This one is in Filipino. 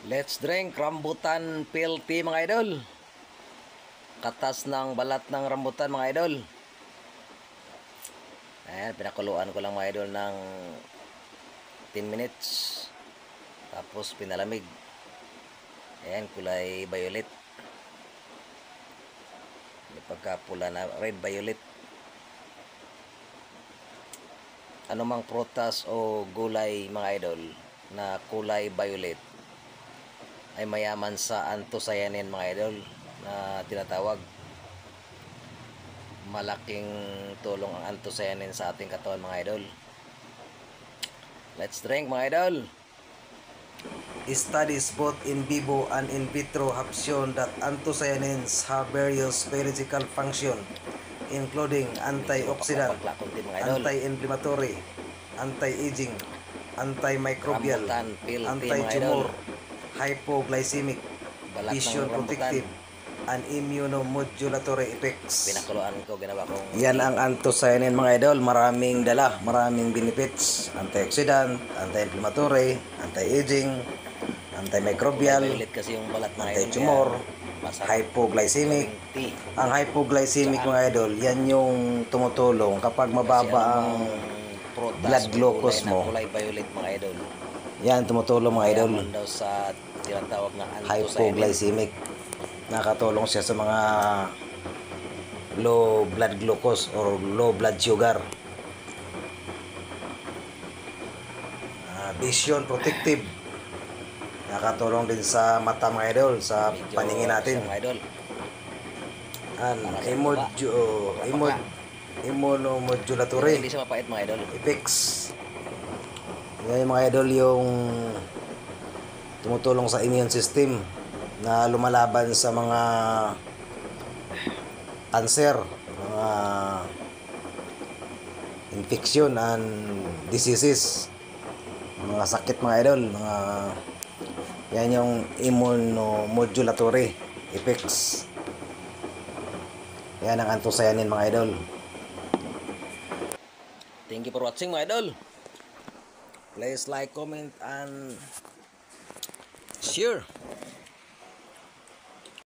Let's drink rambutan pill tea mga idol. Katas ng balat ng rambutan mga idol. Ayan, pinakuluan ko lang mga idol ng 10 minutes. Tapos pinalamig. Ayan, kulay violet. May pagkapula na red violet. Anumang prutas o gulay mga idol na kulay violet ay mayaman sa anthocyanin mga idol na tinatawag. Malaking tulong ang anthocyanin sa ating katawan mga idol. Let's drink mga idol. Studies both in vivo and in vitro have shown that anthocyanins have various biological function, including antioxidant, anti-inflammatory, anti-aging, antimicrobial, Rambutan pill tea mga idol. anti-tumor, hypoglycemic, Balat ng vision rambutan. protective, and immunomodulatory effects. Pinakuluan ko, ginawa kong Yan ang anthocyanin mga idol, maraming dala, maraming benefits, antioxidant, anti-inflammatory, anti-aging, antimicrobial, violet kasi yung balat mga idol. anti-tumor, Masarap hypoglycemic. gawing tea. Ang hypoglycemic mga idol, yan yung tumutulong kapag mababa ang Prutas blood o glucose gulay na mo. kulay violet mga idol. Yan tumutulong mga idol. Mayaman daw sa tinatawag na anthocyanin. Hypoglycemic. Nakatulong siya sa mga low blood glucose or low blood sugar. Vision protective. Nakatulong din sa mata mga idol, sa Medyo paningin natin. mga idol. Immunomodulatory Hindi siya mapait mga idol. effects. Yan yung mga idol, yung tumutulong sa immune system na lumalaban sa mga cancer, mga infection and diseases, mga sakit mga idol, mga yan yung immunomodulatory effects. Yan ang anthocyanin mga idol. Thank you for watching mga idol. Please like, comment, and share.